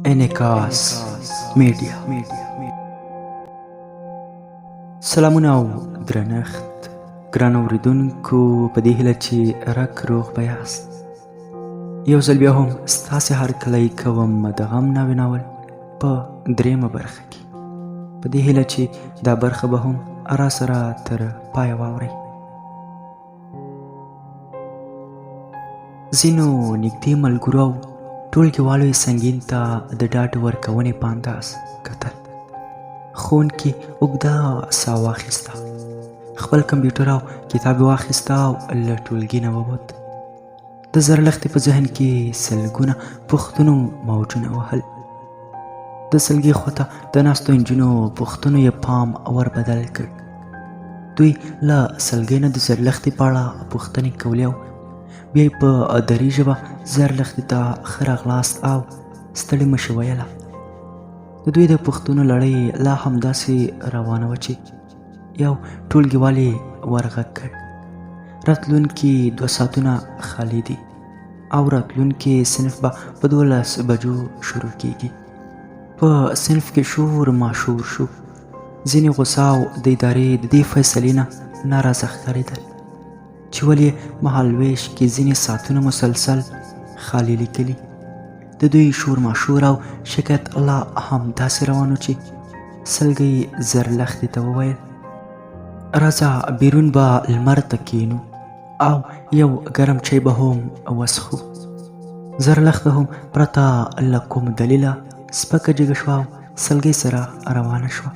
انعکاس میډیا. سلامونه او درنښت ګرانو اورېدونکو، په دې هیله چې روغ به یاست. یو ځل بیا هم ستاسې هرکلی کوم د غم ناوې ناول په درېیمه برخه کې، په دې هیله چې دا برخه به هم راسره تر پایه واورئ. ځینو نږدې ملګرو او ټولګیوالو یې سنګین ته د ډاډ ورکونې په انداز کتل. ښوونکي اوږده ساه واخیسته، خپل کمپیوټر او کتاب یې واخیسته او له ټولګي نه ووت. د زرلښتې په ذهن کې سلګونه پوښتنو موجونه وهل. د سلګي خواته د ناستو نجونو پوښتنو یې پام ور بدل کړ. دوی له سلګۍ نه د زرلښتې په اړه پوښتنې کولې او بیا یې په دري ژبه زرلښتې ته ښه راغلاست او ستړې مه شې ویله. د دوی د پوښتنو لړۍ لا همداسې روانه وه چې یو ټولګیوال یې ورغږ کړ: راتلونکي 2 ساعتونه خالي دي او راتلونکي صنف به په 12 بجو شروع کیږي. په صنف کې شور ماشور شو. ځینې غوسه او د ادارې د دې فیصلې نه ناراضه ښکارېدل چې ولې مهالویش کې ځینې ساعتونه مسلسل خالي لیکلي. د دوی شور ماشور او شکایت لا همداسې روان و چې سلګۍ زرلښتې ته وویل: راځه بیرون به لمر ته کینو او یو ګرم چای به هم وڅښو. زرلښته هم پرته له کوم دلیله سپکه جګه شوه او سلګۍ سره روانه شوه.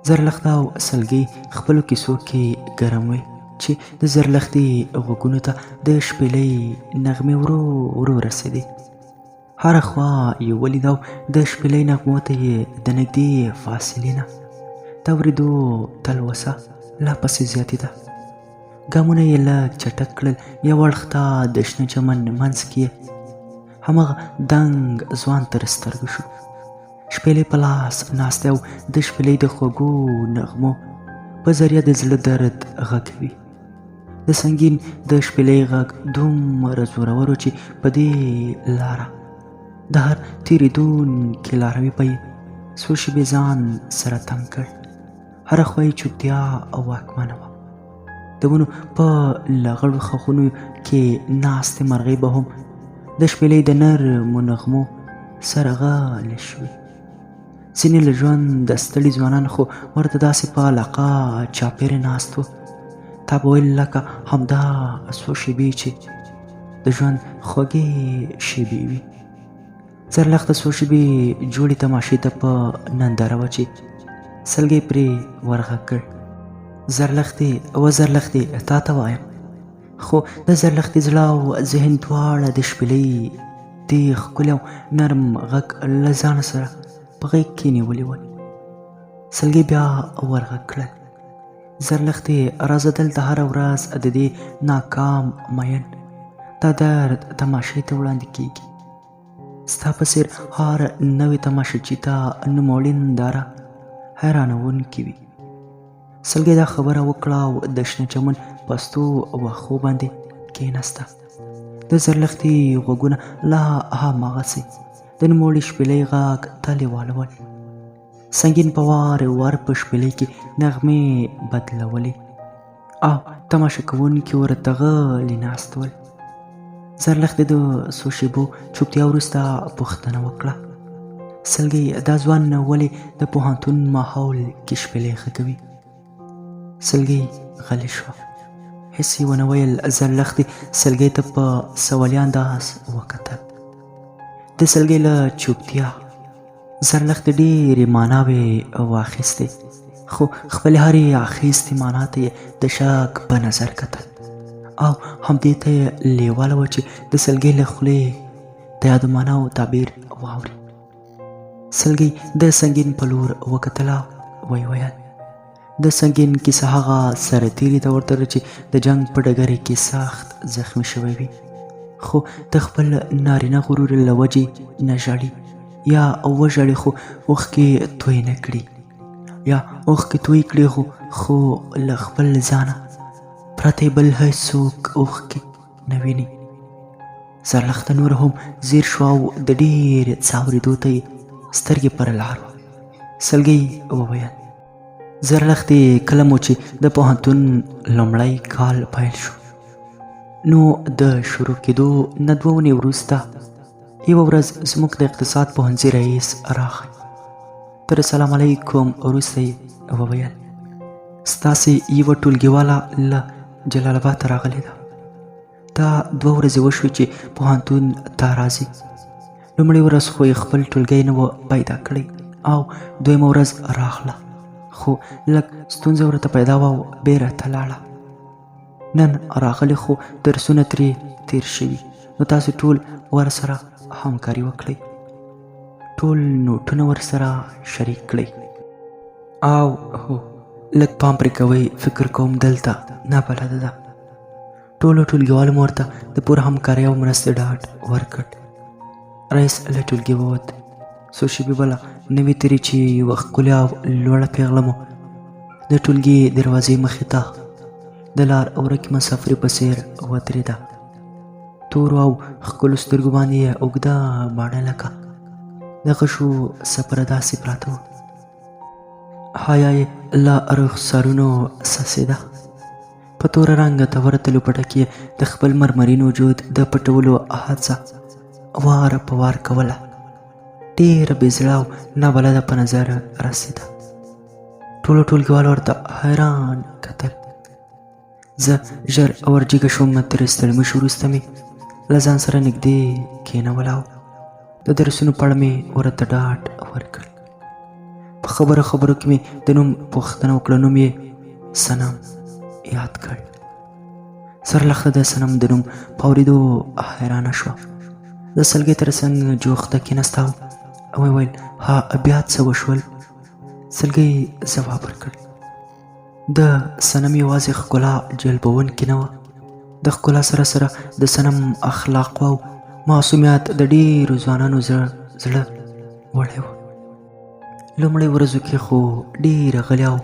زرلښته او سلګۍ خپلو کیسو کې ګرم وې چې د زرلښتې غوږونو ته د شپېلۍ نغمې ورو ورو رسېدې. هره خوا یې ولید او د شپېلۍ نغمو ته یې د نږدې فاصلې نه د اورېدو تلوسه لا پسې زیاتېده. ګامونه یې لږ چټک کړل. یو اړخ ته د شنه چمن منځ کې هماغه دنګ ځوان تر سترګو شو، شپېلۍ په لاس ناستی او د شپېلۍ د خوږو نغمو په ذریعه د زړه درد غږوي. د سنګین د شپېلۍ غږ دومره زورور و چې په دې لاره د هر تېرېدونکي لاروي به یې څو شېبې ځان سره تم کړ. هره خوا یې چوپتیا واکمنه وه. د ونو په لغړو ښاخونو کې ناستې مرغۍ به هم د شپېلۍ د نرمو نغمو سره غلې شوې. ځینې له ژوند د ستړي ځوانان خو ورته داسې په علاقه چاپېره ناست وو. تا به ویل لکه همدا څو شېبې چې د ژوند خوږې شېبې وي. زرلښته څو شېبې جوړې تماشې ته په ننداره وه چې سلګۍ پرې ورغږ کړ: زرلښتې و زرلښتې تا ته وایم. خو د زرلښتې زړه او ذهن دواړه د شپېلۍ دې ښکلي او نرم غږ له ځانه سره په غېږ کې نیولي ول. سلګۍ بیا ورغږ کړل: زرلښتې راځه دلته هره ورځ د دې ناکام مین دا درد تماشې ته وړاندې کیږي. ستا په څېر هر نوې تماشچي ته نوموړې ننداره حیرانوونکې وي. سلګۍ دا خبره وکړه او د شنه چمن پستو واښو باندې کېناسته. د زرلښتې غوږونه لا هماغسې د نوموړې شپېلۍ غږ تلې والول. سنګین په وار وار په شپېلۍ کې نغمې بدلولې او تماشه کوونکي ورته غلي ناست ول. زرلښتې د څو شېبو چوپتیا وروسته پوښتنه وکړه: سلګۍ دا ځوان ولې د پوهنتون ماحول کې شپېلۍ غږوي؟ سلګۍ غلې شوه، هېڅ یې ونه ویل. زرلښتې سلګۍ ته په سوالي انداز وکتل. د سلګۍ له چوپتیا زرلښتې ډېرې معناوې واخیستې، خو خپلې هرې اخیستې معنا ته یې د شک په نظر کتل او همدې ته یې لیواله وه چې د سلګۍ له خولې د یادو معناو تعبیر واوري. سلګۍ د سنګین په لور وکتل او ویې ویل: د سنګین کیسه هغه سرتېري ته ورته ده چې د جنګ په ډګر کې سخت زخمي شوی وي، خو د خپل نارینه غرور له وجې نه ژاړي، یا وژاړي خو اوښکې توی نه کړي، یا اوښکې توی کړي خو له خپل ځانه پرته بل هیڅوک اوښکې نه ویني. زرلښته نور هم زیر شو او د ډېرې څه اورېدو ته یې سترګې پر لار وه. سلګۍ وویل: زرلښتې کله مو چې د پوهنتون لومړی کال پیل شو نو د شروع کېدو نه 2 اونۍ وروسته یوه ورځ زموږ د اقتصاد پوهنځي رئیس راغی. تر سلام علیکم وروسته یې وویل: ستاسې یوه ټولګیواله له جلال آباد ته راغلې ده. دا 2 ورځې وشوې چې پوهنتون ته راځي. لومړۍ ورځ خو یې خپل ټولګی نه و پیدا کړی او دویمه ورځ راغله، خو لږ ستونزه ورته پیدا وه او بېرته لاړه. نن راغلې خو درسونه ترې تیر شوي، نو تاسې ټول ورسره همکاري وکړئ، ټول نوټونه ورسره شریک کړئ او هو لږ پام پرې کوئ. فکر کوم دلته نابلده ده. ټولو ټولګیوالو مو ورته د پوره همکارۍ او مرستې ډاډ ورکړ. رئیس له ټولګي ووت. څو شېبې بله نوې تېرې چې یوه ښکلې او لوړه پیغله مو د ټولګي دروازې مخې ته د لار ورکې مسافرې په څېر ودرېده. تورو او ښکلو سترګو باندې یې اوږده باڼه لکه د غشو څپره داسې پراته وو. حیا یې له رخسارونو څڅېده. په توره رنګه توره تلوپټه کې د خپل مرمرین وجود د پټولو هڅه واره په وار کوله. ډېره بې زړه او نابلده په نظر رسېده. ټولو ټولګیوالو ورته حیران کتل. زه ژر ورجېږه شوم. تر ستړي مشي وروسته مې له ځان سره نږدې کېنول او د درسونو په اړه مې ورته ډاډ ورکړ. په خبرو کې مې د نوم پوښتنه وکړه. نوم یې صنم یاد کړ. زرلښته د صنم د نوم په اورېدو حیرانه شوه. د سلګۍ تر څنګ جوخته کېناسته او ویې ویل: ها بیا څه وشول؟ سلګۍ ځواب ورکړ: د صنم یوازې ښکلا جلبونکې نه وه، د ښکلا سره سره د صنم اخلاق او معصومیت د ډېرو ځوانانو زړه وړی و. لومړۍ ورځو کې خو ډېره غلې او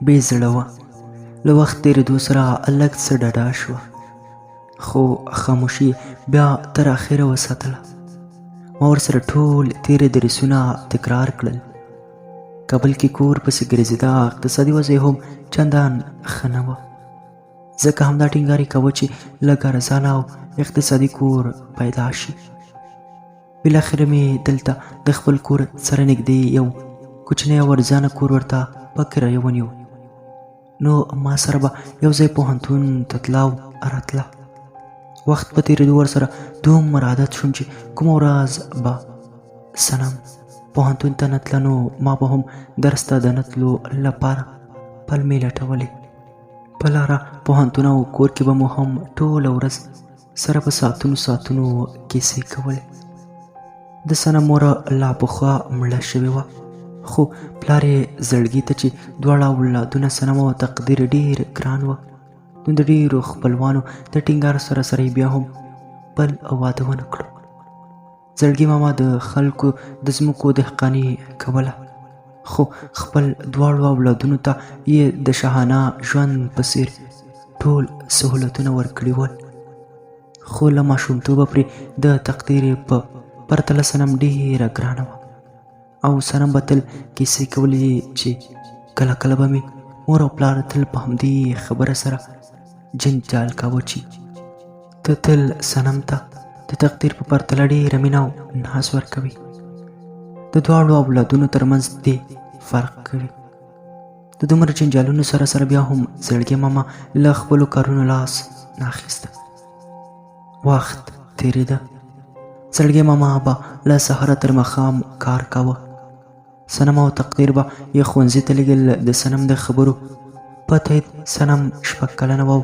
بې زړه وه. له وخت تېرېدو سره لږ څه ډډه شوه، خو خاموشي بیا تر اخره وساتله. ما ورسره ټول تېره درسونه تکرار کړل. کابل کې کور پسې ګرځېده. اقتصادي وضع هم چندان ښه نه وه، ځکه همدا ټینګار یې کوه چې لږ ارزانه او اقتصادي کور پیدا شي. بالاخره مې دلته د خپل کور سره نږدې یو کوچنی او ارزانه کور ورته په کرایه ونیو. نو ما سره به یو ځای پوهنتون ته تله او راتله. وخت په تېرېدو ورسره دومره عادت شوم چې کومه ورځ به صنم پوهنتون ته نه تله نو ما به هم درس ته د نه تلو لپاره پلمې لټولې. په لاره پوهنتون او کور کې به مو هم ټوله ورځ سره په ساعتونو کیسې کولې. د صنم مور لا پخوا مړه شوې وه، خو پلار یې زړګي ته چې دواړه اولادونه صنم او تقدیر ډېر ګران وه، نو د ډېرو خپلوانو د ټینګار سره بیا هم بل واده ونه کړو. زړګي ماما د خلکو د ځمکو دهقاني کوله، خو خپل دواړو اولادونو ته یې د شاهانه ژوند په څېر ټول سهولتونه ورکړي ول. خو له ماشومتوبه پرې د تقدیر په پرتله صنم ډېره ګرانه وه او صنم به تل کیسې کولې چې کله کله به مې مور او پلار تل په همدې خبره سره جنجال کاوه چې ته تل صنم ته د تقدیر په پرتله ډېره مینه او ناز ورکوي. د دواړو اولادونو ترمنځ دې فرق کوي. د دومره جنجالونو سره بیا هم زړګي ماما له خپلو کارونو لاس نه اخیسته. وخت تېرېده. زړګي ماما به له سهاره تر ماښام کار کاوه. صنم او تقدیر به یې ښوونځي ته لېږل. د صنم د خبرو په تایید صنم 6 کلنه وه او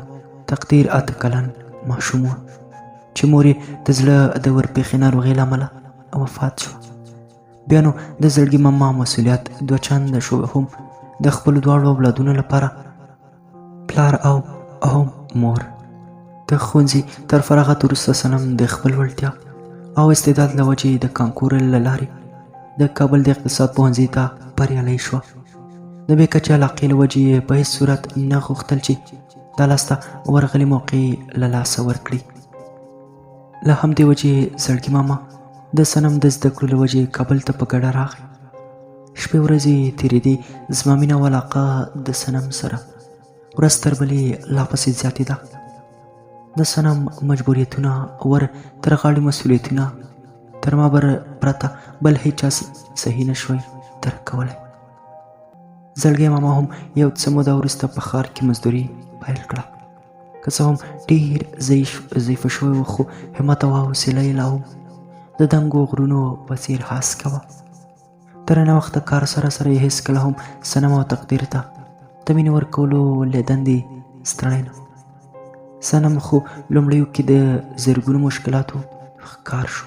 تقدیر 8 کلن ماشوم وه چې مور یې د زړه د ورپېښې ناروغۍ له امله وفات شوه. بیا نو د زړګي ماما مسؤلیت 2 چنده شو، هم د خپلو دواړو اولادونو لپاره، پلار او مور. د ښوونځي تر فراغت وروسته صنم د خپل وړتیا او استعداد له وجې د کانکور له لارې د کابل د اقتصاد پوهنځي ته بریالی شوه. د بې کچې علاقې له وجې یې په هېڅ صورت نه غوښتل چې دا لاسته ورغلې موقع له لاسه ورکړي. له همدې وجې زړګي ماما د صنم د زده کړو له وجې کابل ته په ګډه راغی. شپې ورځې تېرېدې، زما مینه او علاقه د صنم سره ورځ تر بلې لا پسې زیاتېده. د صنم مجبوریتونه ور تر غاړې مسؤلیتونه تر ما پرته بل هیچا صحیح نه شوی درک کولی. زړګی ماما هم یو څه موده وروسته په ښار کې مزدوري پیل کړه. که څه هم ډېر ضعیفه شوی و، خو همت او حوصله یې لا هم د دنګو غرونو په څېر هسکه وه. تر نه وخته کار سره سره یې هېڅکله هم صنم او تقدیر ته د مینې ورکولو له دندې ستړی نه. صنم خو لومړیو کې د زرګونو مشکلاتو ښکار شو،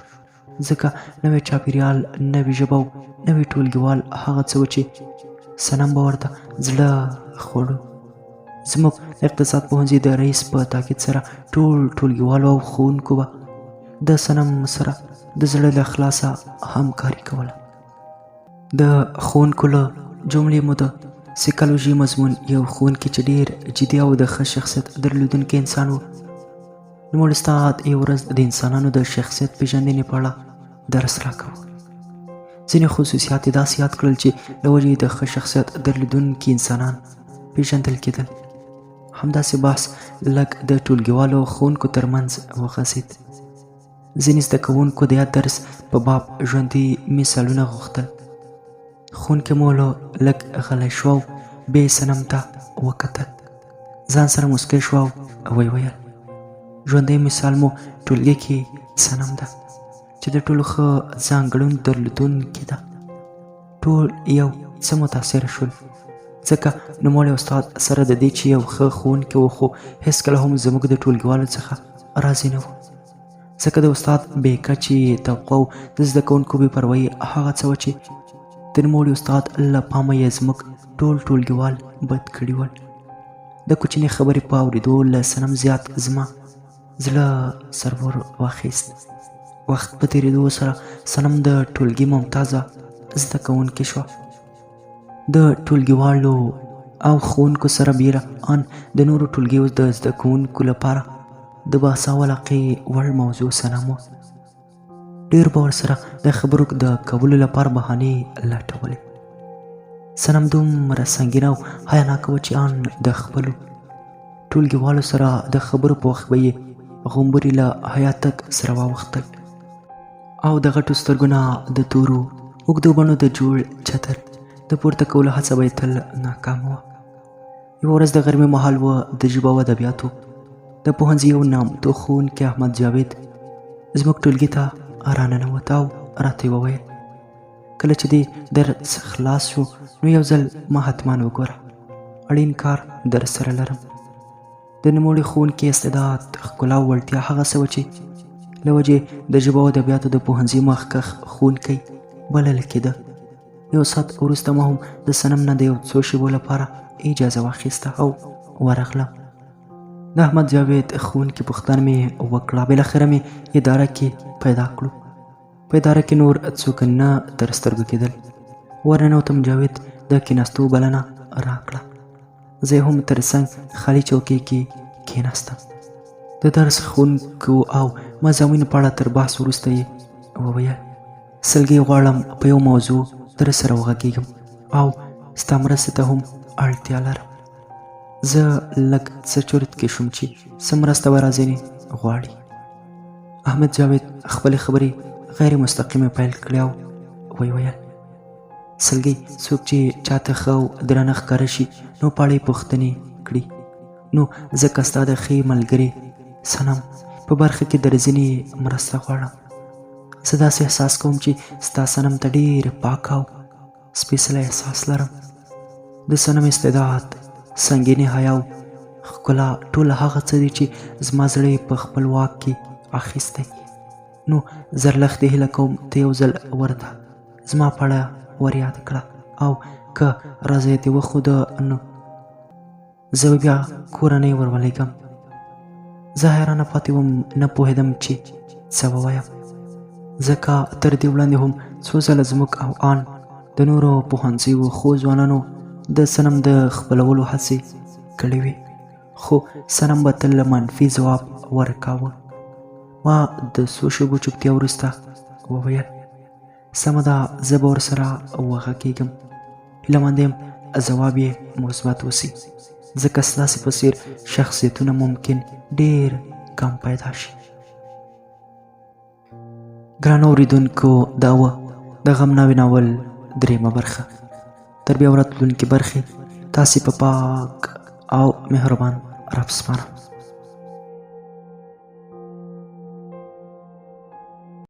ځکه نوی چاپېریال، نوې ژبه او نوی ټولګیوال هغه څه و چې صنم به ورته زړه خوړو. زموږ اقتصاد پوهنځي د رئیس په تاکید سره ټول ټولګیوالو او ښوونکو به د صنم سره د زړه له خلاصه همکاري کوله. د ښوونکو له جملې مو د سیکالوژي مضمون یو ښوونکي چې ډېر جدي او د ښه شخصیت درلودونکی انسان و، نوموړي استاد یو ورځ د انسانانو د شخصیت پېژندنې په اړه درس راکاوه. ځینې خصوصیات یې داسې یاد کړل چې له وجې د ښه شخصیت درلودونکي انسانان پېژندل کېدل. همداسې بحث لږ د ټولګیوالو او ښوونکو ترمنځ وغځېد. ځینې زده کوونکو د یاد درس په باب ژوندي مثالونه غوښتل. ښوونکی مو لږ غلی شو او بیا یې صنم ته وکتل. ځان سره موسکی شو او ویې ویل: ژوندی مثال مو ټولګي کې صنم ده چې د ټولو ښه ځانګړنو درلودونکې ده. ټول یو څه متاثره شول، ځکه نوموړی استاد سره د دې چې یو ښه ښوونکی و، خو هېڅکله هم زموږ د ټولګیوالو څخه راضي نه و، ځکه د استاد بې کچې توقع او د زده کوونکو بې پروایي هغه څه وه چې د نوموړي استاد له پامه یې زموږ ټول ټولګیوال بد کړي ول. د کوچنۍ خبرې په اورېدو له صنم زیات زما زړه سرور واخیست. وخت په تېرېدو سره صنم د ټولګي ممتازه زده کوونکې شوه. د ټولګیوالو او ښوونکو سره بیره ان د نورو ټولګیو د زده کوونکو لپاره د بحث او علاقې وړ موضوع صنم وه. ډېر به ورسره د خبرو د کولو لپاره بهانې لټولې. صنم دومره سنګینه او حیاناکه وه چې ان د خپلو ټولګیوالو سره د خبرو په وخت به یې غومبري له حیاتک سره واوښتل او د غټو سترګو نه د تورو اوږدو بڼو د جوړ چتر د پورته کولو هڅه به یې تل ناکامه وه. یوه ورځ د غرمې مهال و. د ژبو او ادبیاتو د پوهنځي یو نامتو ښوونکی احمد جاوید زموږ ټولګي ته راننوت او راته یې وویل: کله چې دې درس خلاص شو نو یو ځل ما حتما وګوره، اړین کار در سره لرم. د نوموړي ښوونکي استعداد، ښکلا او وړتیا هغه څه وه چې له وجې د ژبو او ادبیاتو د پوهنځي مخکښ ښوونکی بلل کېده. یو ساعت وروسته ما هم د صنم نه د یو څو شېبو لپاره اجازه واخیسته او ورغلم. د احمد جاوید ښوونکي پوښتنه مې وکړه. بالاخره مې اداره کې پیدا کړو. په اداره کې نور څوک نه تر سترګو کېدل. ورننوتم. جاوید د کېناستو بلنه راکړه. زه هم تر څنګ خالي چوکۍ کې کېناستم. د درس ښوونکو او مضامینو په اړه تر بحث وروسته یې وویل: سلګۍ غواړم په یو موضوع در سره وغږېږم او ستا مرستې ته هم اړتیا لرم. زه لږ څه چورت کې شوم چې څه مرسته به راځینې غواړي. احمد جاوید خپلې خبرې غیر مستقیمه پیل کړې او ویې ویل: سلګۍ څوک چې چاته ښه او درنه ښکاره شي نو پاړې پوښتنې کړي، نو ځکه ستا د ښې ملګرې صنم په برخه کې درځنې مرسته غواړم. زه داسې احساس کوم چې ستا صنم ته ډېر پاک او سپېڅلی احساس لرم. د صنم استعداد، سنګینې حیا او ښکلا ټول هغه څه دي چې زما زړه یې په خپل واک کې اخیستی. نو زرلښتې هیله کوم ته یو ځل ورته زما په اړه ور یاد کړه، او که رضایت یې وښوده نو زه بیا کورنۍ ور ولېږم. زه حیرانه پاتې وم، نه پوهېدم چې څه ووایم، ځکه تر دې وړاندې هم څو ځله زموږ او آن د نورو پوهنځیو ښو ځوانانو د صنم د خپلولو هڅې کړې وې، خو صنم به تل منفي ځواب ورکاوه. ما د څو شېبو چوپتیا وروسته وویل سمه ده زه به ورسره وغږېږم. هیله مند یم ځواب یې مثبت وسي ځکه ستاسې په څېر شخصیتونه ممکن ډېر کم پیدا شي. ګرانو اورېدونکو دا وه د غم ناوې ناول درېیمه برخه. تر بیا وراتلونکې برخې تاسې په پاک او مهربان رب سپارم.